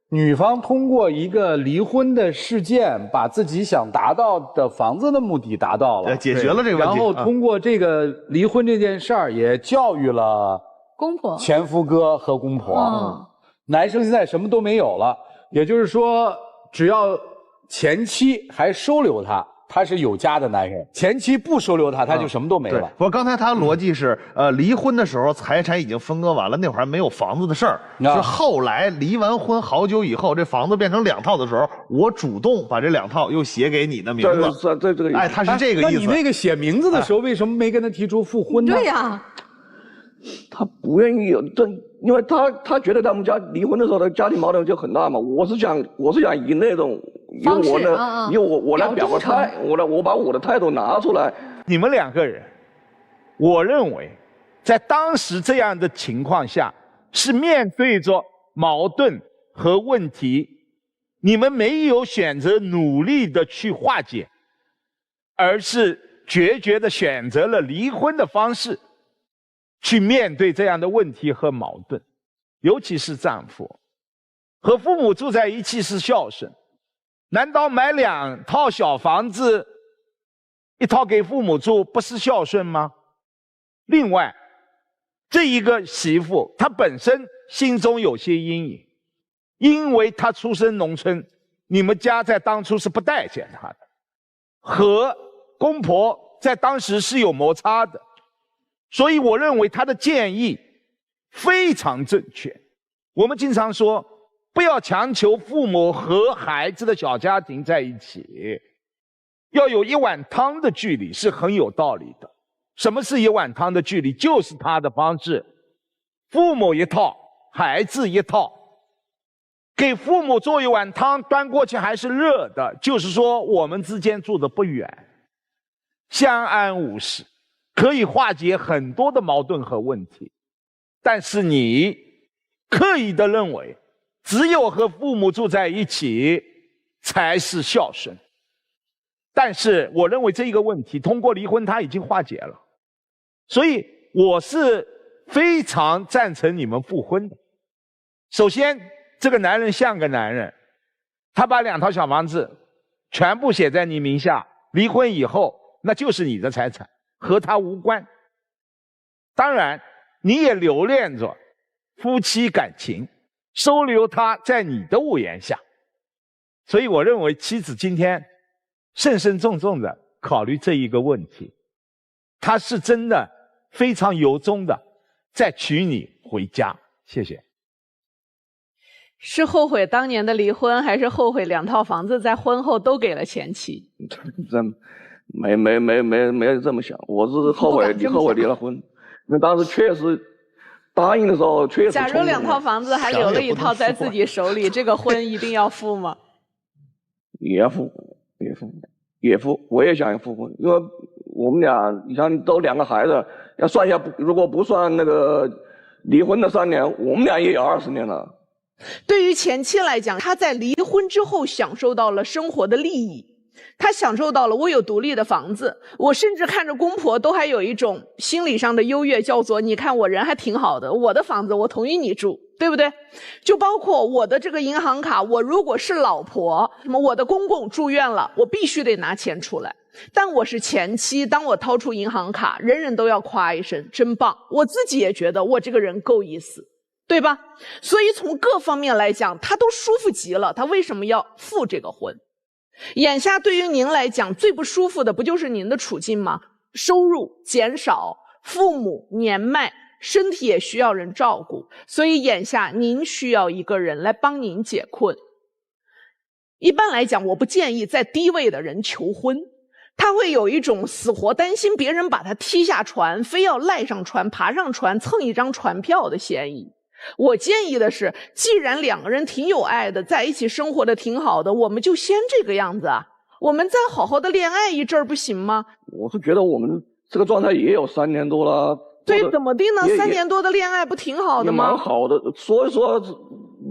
女方通过一个离婚的事件，把自己想达到的房子的目的达到了，解决了这个问题。然后通过这个离婚这件事儿，也教育了公婆、前夫哥和公婆。男生现在什么都没有了，也就是说，只要前妻还收留他是有家的男人；前妻不收留他就什么都没了。不过刚才他逻辑是，离婚的时候财产已经分割完了，那会儿还没有房子的事儿，是后来离完婚好久以后，这房子变成2套的时候，我主动把这2套又写给你的名字。这个意思。哎，他是这个意思。那你那个写名字的时候，为什么没跟他提出复婚呢？对呀。他不愿意有因为他觉得他们家离婚的时候的家庭矛盾就很大嘛。我是想以那种以我来表个态，我把我的态度拿出来。你们2个人，我认为，在当时这样的情况下，是面对着矛盾和问题，你们没有选择努力的去化解，而是决绝的选择了离婚的方式。去面对这样的问题和矛盾，尤其是丈夫和父母住在一起是孝顺，难道买2套小房子，1套给父母住不是孝顺吗？另外，这一个媳妇她本身心中有些阴影，因为她出身农村，你们家在当初是不待见她的，和公婆在当时是有摩擦的。所以我认为他的建议非常正确。我们经常说，不要强求父母和孩子的小家庭在一起，要有1碗汤的距离是很有道理的。什么是1碗汤的距离？就是他的方式，父母一套，孩子一套。给父母做1碗汤，端过去还是热的，就是说我们之间住得不远，相安无事。可以化解很多的矛盾和问题，但是你刻意的认为，只有和父母住在一起才是孝顺。但是我认为这一个问题通过离婚他已经化解了，所以我是非常赞成你们复婚的。首先，这个男人像个男人，他把2套小房子全部写在你名下，离婚以后那就是你的财产，和他无关。当然，你也留恋着夫妻感情，收留他在你的屋檐下。所以我认为妻子今天慎慎重重的考虑这一个问题，她是真的非常由衷的在娶你回家。谢谢。是后悔当年的离婚，还是后悔2套房子在婚后都给了前妻？没这么想，我是后悔离了婚，因为当时确实答应的时候确实。假如2套房子还留了1套在自己手里，这个婚一定要复吗？也复，我也想复婚，因为我们俩，你像都2个孩子，要算一下，如果不算那个离婚的3年，我们俩也有20年了。对于前妻来讲，她在离婚之后享受到了生活的利益，她享受到了我有独立的房子，我甚至看着公婆都还有一种心理上的优越，叫做你看我人还挺好的，我的房子我同意你住，对不对？就包括我的这个银行卡，我如果是老婆，什么我的公公住院了，我必须得拿钱出来。但我是前妻，当我掏出银行卡，人人都要夸一声真棒，我自己也觉得我这个人够意思，对吧？所以从各方面来讲，他都舒服极了，他为什么要复这个婚？眼下对于您来讲，最不舒服的不就是您的处境吗？收入减少，父母年迈，身体也需要人照顾，所以眼下您需要一个人来帮您解困。一般来讲，我不建议在低位的人求婚，他会有一种死活担心别人把他踢下船，非要赖上船，爬上船蹭一张船票的嫌疑。我建议的是，既然两个人挺有爱的，在一起生活的挺好的，我们就先这个样子啊，我们再好好的恋爱一阵儿不行吗？我是觉得我们这个状态也有3年多了。对，怎么地呢？3年多的恋爱不挺好的吗？也蛮好的，所以说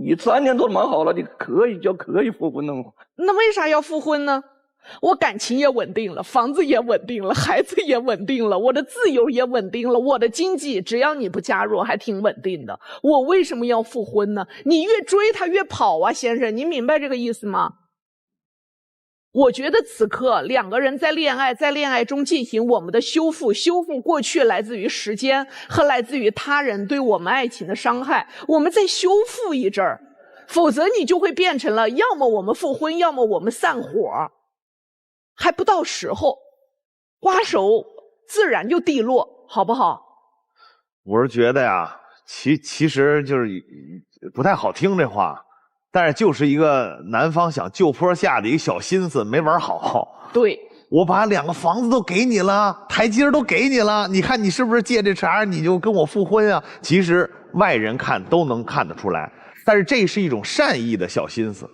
你3年多蛮好了，你可以复婚了吗？那为啥要复婚呢？我感情也稳定了，房子也稳定了，孩子也稳定了，我的自由也稳定了，我的经济只要你不加入还挺稳定的，我为什么要复婚呢？你越追他越跑啊，先生，你明白这个意思吗？我觉得此刻两个人在恋爱中进行我们的修复过去来自于时间和来自于他人对我们爱情的伤害，我们再修复一阵儿，否则你就会变成了要么我们复婚，要么我们散伙，还不到时候，瓜熟自然就蒂落，好不好？我是觉得呀，其实就是不太好听这话，但是就是一个男方想就坡下的一个小心思没玩好。对，我把2个房子都给你了，台阶都给你了，你看你是不是借这茬你就跟我复婚啊？其实外人看都能看得出来，但是这是一种善意的小心思。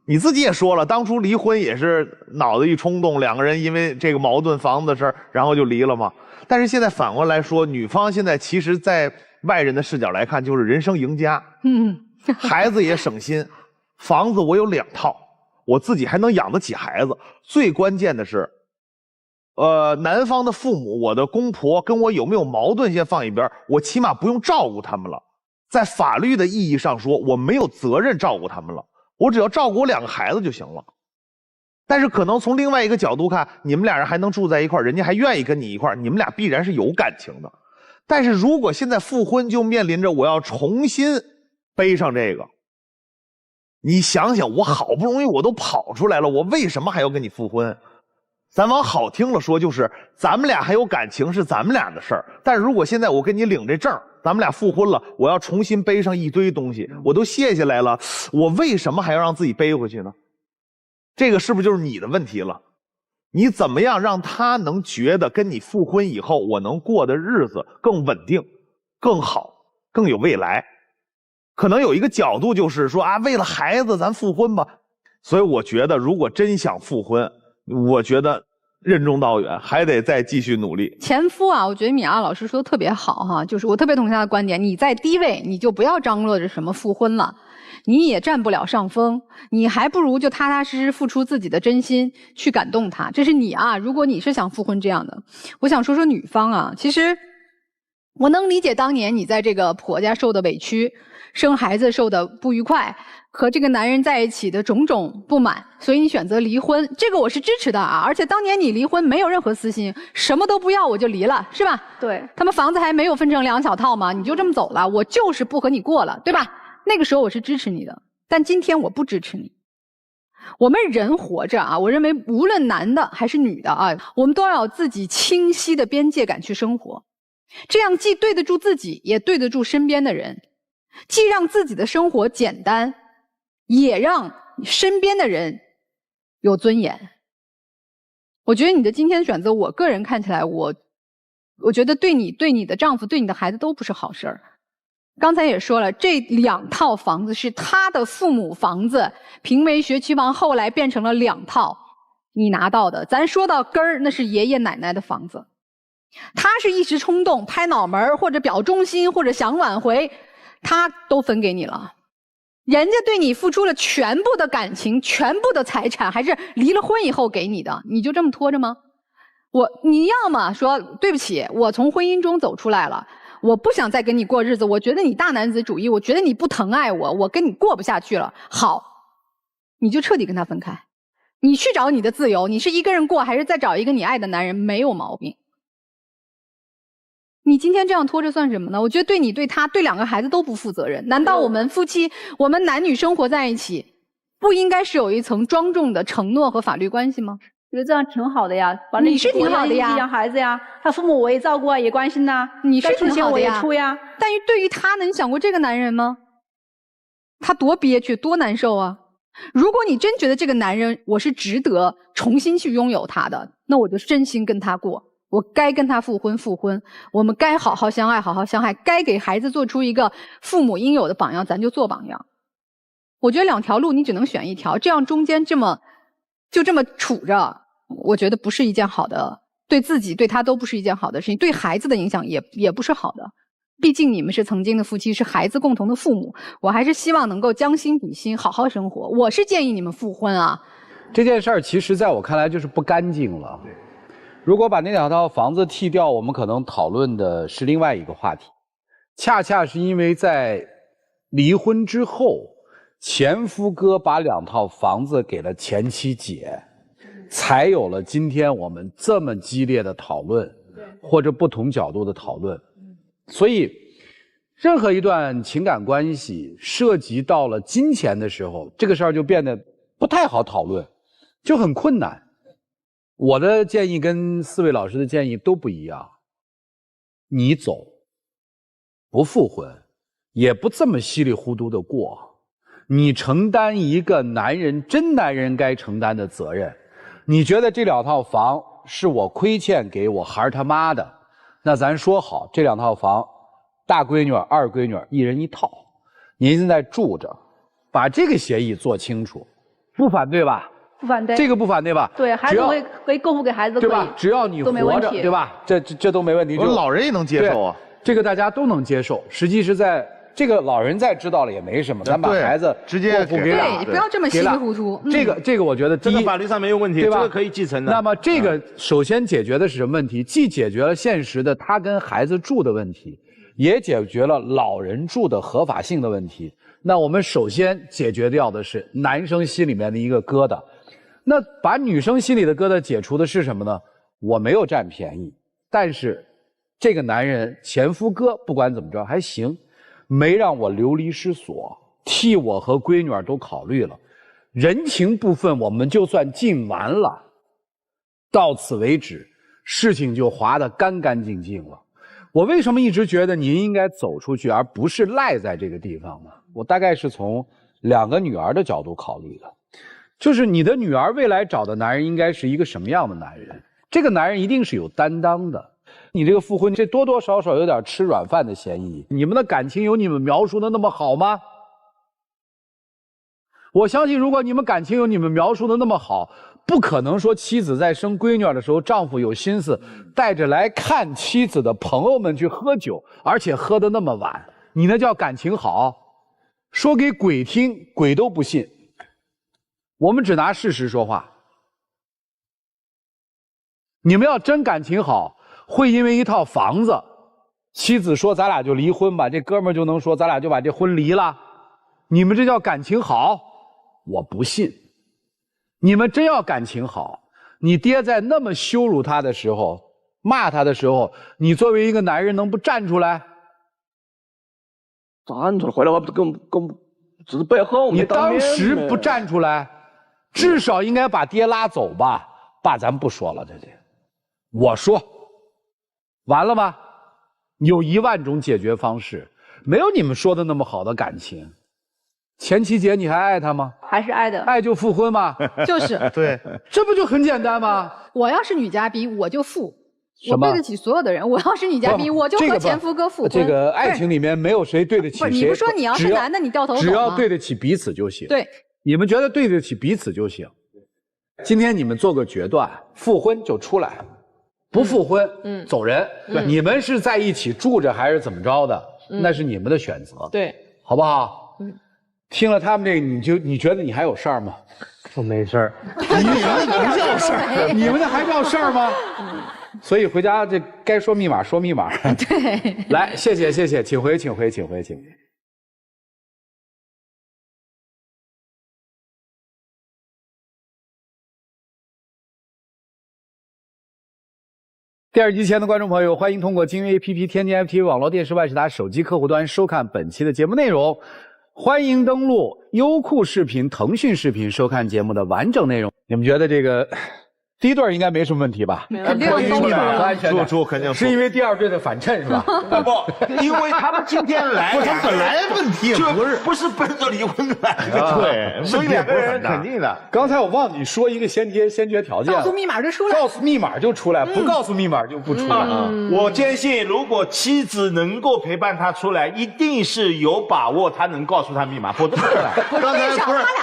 你自己也说了，当初离婚也是脑子一冲动，两个人因为这个矛盾房子的事儿，然后就离了嘛。但是现在反过来说，女方现在其实在外人的视角来看，就是人生赢家。孩子也省心，房子我有2套，我自己还能养得起孩子。最关键的是，男方的父母，我的公婆跟我有没有矛盾先放一边，我起码不用照顾他们了。在法律的意义上说，我没有责任照顾他们了。我只要照顾我2个孩子就行了，但是可能从另外一个角度看，你们俩人还能住在一块儿，人家还愿意跟你一块儿，你们俩必然是有感情的。但是如果现在复婚，就面临着我要重新背上这个。你想想，我好不容易我都跑出来了，我为什么还要跟你复婚？咱往好听了说，就是咱们俩还有感情是咱们俩的事儿。但是如果现在我跟你领这证，咱们俩复婚了，我要重新背上一堆东西，我都卸下来了，我为什么还要让自己背回去呢？这个是不是就是你的问题了？你怎么样让他能觉得跟你复婚以后，我能过的日子更稳定、更好、更有未来？可能有一个角度就是说啊，为了孩子咱复婚吧。所以我觉得，如果真想复婚，我觉得任重道远，还得再继续努力。前夫啊，我觉得米娅老师说的特别好哈，就是我特别同意他的观点，你在低位，你就不要张罗着什么复婚了，你也占不了上风，你还不如就踏踏实实付出自己的真心去感动他。这是你啊，如果你是想复婚这样的。我想说说女方啊，其实我能理解当年你在这个婆家受的委屈，生孩子受的不愉快，和这个男人在一起的种种不满，所以你选择离婚，这个我是支持的啊。而且当年你离婚没有任何私心，什么都不要我就离了，是吧？对，他们房子还没有分成2小套吗？你就这么走了，我就是不和你过了，对吧？那个时候我是支持你的，但今天我不支持你。我们人活着啊，我认为无论男的还是女的啊，我们都要有自己清晰的边界感去生活，这样既对得住自己，也对得住身边的人，既让自己的生活简单，也让身边的人有尊严。我觉得你的今天选择，我个人看起来，我觉得对你、对你的丈夫、对你的孩子都不是好事儿。刚才也说了，这2套房子是他的父母房子，平梅学区房后来变成了2套，你拿到的。咱说到根儿，那是爷爷奶奶的房子。他是一时冲动，拍脑门或者表忠心，或者想挽回，他都分给你了。人家对你付出了全部的感情，全部的财产，还是离了婚以后给你的，你就这么拖着吗？你要么说对不起，我从婚姻中走出来了，我不想再跟你过日子，我觉得你大男子主义，我觉得你不疼爱我，我跟你过不下去了。好，你就彻底跟他分开，你去找你的自由，你是一个人过还是再找一个你爱的男人，没有毛病。你今天这样拖着算什么呢？我觉得对你、对他、对2个孩子都不负责任。难道我们夫妻、我们男女生活在一起，不应该是有一层庄重的承诺和法律关系吗？觉得这样挺好的呀，你是挺好的呀，养孩子呀，他父母我也照顾啊，也关心呐，你是挺好的呀，我也出呀。但是对于他呢，你想过这个男人吗？他多憋屈，多难受啊！如果你真觉得这个男人我是值得重新去拥有他的，那我就真心跟他过。我该跟他复婚，我们该好好相爱，好好相爱，该给孩子做出一个父母应有的榜样，咱就做榜样。我觉得2条路你只能选一条，这样中间就这么处着，我觉得不是一件好的，对自己对他都不是一件好的事情，对孩子的影响也不是好的。毕竟你们是曾经的夫妻，是孩子共同的父母，我还是希望能够将心比心，好好生活。我是建议你们复婚啊。这件事儿其实在我看来就是不干净了。如果把那2套房子剔掉，我们可能讨论的是另外一个话题。恰恰是因为在离婚之后，前夫哥把2套房子给了前妻姐，才有了今天我们这么激烈的讨论，或者不同角度的讨论。所以，任何一段情感关系涉及到了金钱的时候，这个事儿就变得不太好讨论，就很困难。我的建议跟4位老师的建议都不一样。你走，不复婚，也不这么稀里糊涂的过，你承担一个真男人该承担的责任。你觉得这2套房是我亏欠给我孩儿他妈的，那咱说好，这2套房，大闺女、二闺女一人1套，您现在住着，把这个协议做清楚，不反对吧？不反对，这个不反对吧？对，孩子可以过户给孩子，对吧？只要你活着，对吧？这都没问题。老人也能接受啊，这个大家都能接受。实际是在这个老人再知道了也没什么，咱把孩子直接过户给对，不要这么稀里糊涂。这个我觉得第一，这个法律上没有问题，对吧？这个可以继承的。那么这个首先解决的是什么问题？既解决了现实的他跟孩子住的问题，也解决了老人住的合法性的问题。那我们首先解决掉的是男生心里面的一个疙瘩。那把女生心里的疙瘩解除的是什么呢？我没有占便宜，但是这个男人前夫哥不管怎么着还行，没让我流离失所，替我和闺女都考虑了，人情部分我们就算尽完了，到此为止，事情就划得干干净净了。我为什么一直觉得您应该走出去，而不是赖在这个地方呢？我大概是从2个女儿的角度考虑的。就是你的女儿未来找的男人应该是一个什么样的男人？这个男人一定是有担当的。你这个复婚，这多多少少有点吃软饭的嫌疑。你们的感情有你们描述的那么好吗？我相信，如果你们感情有你们描述的那么好，不可能说妻子在生闺女的时候，丈夫有心思带着来看妻子的朋友们去喝酒，而且喝得那么晚。你那叫感情好？说给鬼听，鬼都不信。我们只拿事实说话。你们要真感情好，会因为一套房子，妻子说咱俩就离婚吧，这哥们儿就能说咱俩就把这婚离了？你们这叫感情好？我不信。你们真要感情好，你爹在那么羞辱他的时候，骂他的时候，你作为一个男人能不站出来？站出来，回来我跟只是背后。你当时不站出来，至少应该把爹拉走吧。爸，咱不说了，这我说，完了吗？有10000种解决方式，没有你们说的那么好的感情。前妻姐，你还爱他吗？还是爱的，爱就复婚嘛。就是对，这不就很简单吗？我要是女嘉宾，我就复。什么？我对得起所有的人。我要是女嘉宾，我就和前夫哥复婚。这个爱情里面没有谁对得起谁。你不说你要是男的，你掉头走吗？只要对得起彼此就行。对，你们觉得对得起彼此就行。今天你们做个决断，复婚就出来，不复婚，走人。你们是在一起住着还是怎么着的？那是你们的选择。对，好不好？听了他们这个，你觉得你还有事儿吗？我没事儿。你们不叫事儿，你们那还叫事儿吗？所以回家这该说密码说密码。对，来，谢谢，请回。电视机前的观众朋友，欢迎通过金鱼 APP、天津 FTV 网络电视、万事达手机客户端收看本期的节目内容。欢迎登录优酷视频、腾讯视频收看节目的完整内容。你们觉得这个第一段应该没什么问题吧？肯定有密码和安全感出肯定是因为第二队的反衬是吧？不，因为他们今天来，他本来问题也不是奔着离婚来的，对，所以两个人肯定的。刚才我忘记说一个先决条件了，告诉密码就出来，告诉密码就出来，不告诉密码就不出来。我坚信，如果妻子能够陪伴他出来，一定是有把握他能告诉他密码，否则不出来。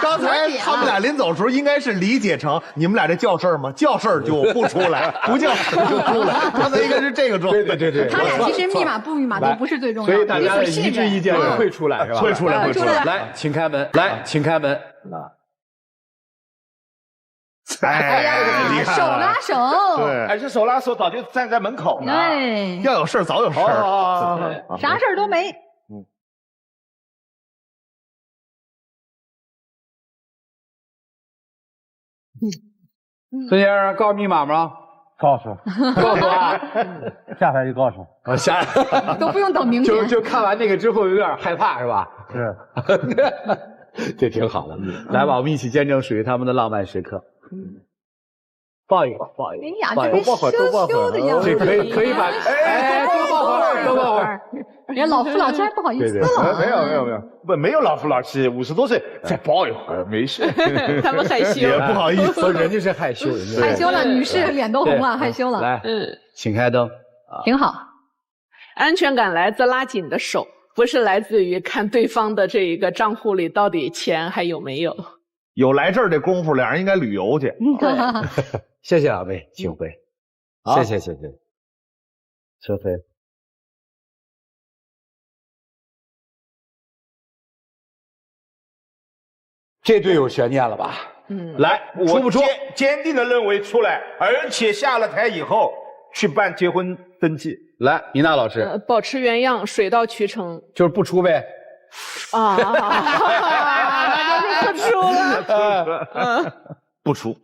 刚才他们俩临走的时候，应该是理解成你们俩这叫事儿吗？叫事儿就不出来，不叫事儿就出来。刚才应该是这个状态。对。他俩其实密码不密码都不是最重要的，所以大家的一致意见会出来是吧？会出来。来，请开门。哎呀，手拉手，对，还是手拉手，早就站在门口了。哎，要有事儿早有事儿，啥事儿都没。孙先生，告诉密码吗？告诉啊！下台就告诉。我下都不用等明天。就看完那个之后有点害怕是吧？是，这挺好的。来吧，我们一起见证属于他们的浪漫时刻。抱一个。哎呀，这边羞羞的样子。这可以把多抱会儿。人家老夫老妻还不好意思了。没有老夫老妻，50多岁再抱一会儿没事。他们害羞，也不好意思，人家是害羞，害羞了，女士脸都红了，害羞了。来，请开灯。挺好。安全感来自拉紧的手，不是来自于看对方的这一个账户里到底钱还有没有。有来这儿这功夫，俩人应该旅游去。谢谢两位，请回。谢谢。车飞。这对有悬念了吧？来，出不出？坚定的认为出来，而且下了台以后去办结婚登记。来，米娜老师，保持原样，水到渠成，就是不出呗。那就不出了。不出。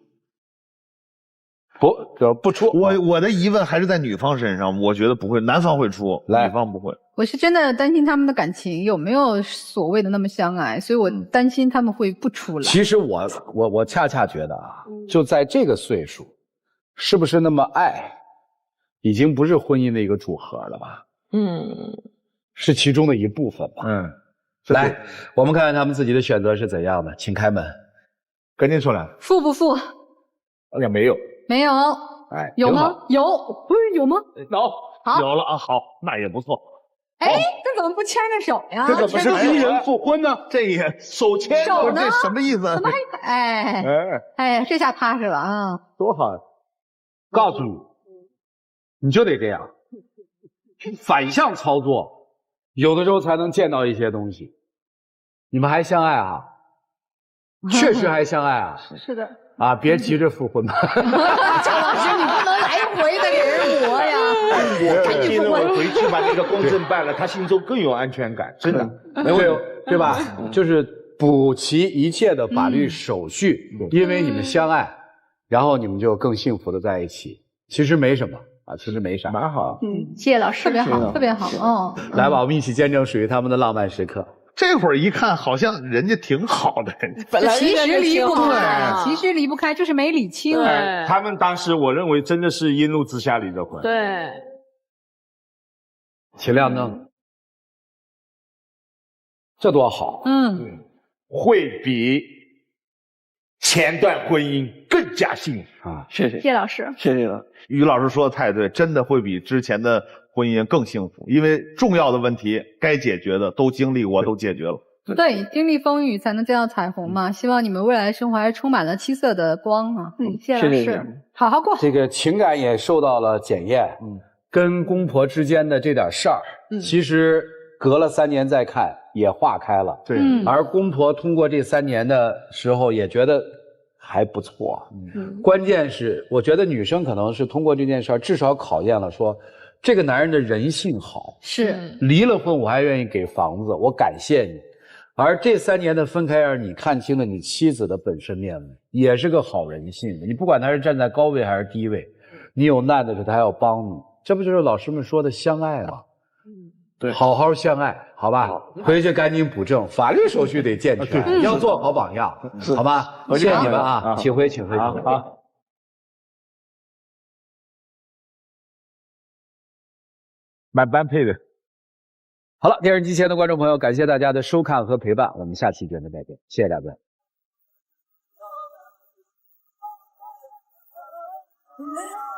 不出。我的疑问还是在女方身上，我觉得不会，男方会出，女方不会。我是真的担心他们的感情有没有所谓的那么相爱，所以我担心他们会不出来。其实我恰恰觉得啊，就在这个岁数，是不是那么爱，已经不是婚姻的一个主核了吧？是其中的一部分吧。来，我们看看他们自己的选择是怎样的，请开门。赶紧出来。付不付？没有。没有。哎，有吗？有，不是有吗？好，有了啊，好，那也不错。哎，这怎么不牵着手呀？这怎么是逼人复婚呢？这也手牵手呢？这什么意思？怎么还哎，这下踏实了啊！多好！告诉你，你就得这样，反向操作，有的时候才能见到一些东西。你们还相爱啊？确实还相爱啊？是的。啊，别急着复婚吧。张老师，你不能来回的给人磨呀！我赶紧回去把这个公证办了，他心中更有安全感，真的。对吧？就是补齐一切的法律手续，因为你们相爱，然后你们就更幸福的在一起。其实没什么啊，其实没啥，蛮好。谢谢老师，特别好，特别好。来吧，我们一起见证属于他们的浪漫时刻。这会儿一看，好像人家挺好的，其实离不开，其实离不开，就是没理清。他们当时我认为真的是一怒之下离的婚。对，请亮灯，这多好。会比前段婚姻更加幸福啊！谢谢老师，谢谢了。于老师说的太对，真的会比之前的婚姻更幸福，因为重要的问题该解决的都经历过，都解决了。对，经历风雨才能见到彩虹嘛。希望你们未来生活还充满了七色的光啊！谢谢老师，好好过。这个情感也受到了检验，跟公婆之间的这点事儿，其实隔了3年再看也化开了。对，而公婆通过这3年的时候也觉得还不错。关键是我觉得女生可能是通过这件事儿，至少考验了说这个男人的人性好。是，离了婚我还愿意给房子，我感谢你。而这3年的分开让你看清了你妻子的本身面目，也是个好人性。你不管他是站在高位还是低位，你有难的时候他要帮你，这不就是老师们说的相爱吗？对，好好相爱，好吧？回去赶紧补证，法律手续得健全，要做好榜样，好吧？谢谢你们啊，请回，请回，请回。好。蛮般配的。好了，电视机前的观众朋友，感谢大家的收看和陪伴，我们下期节目再见，谢谢两位。没有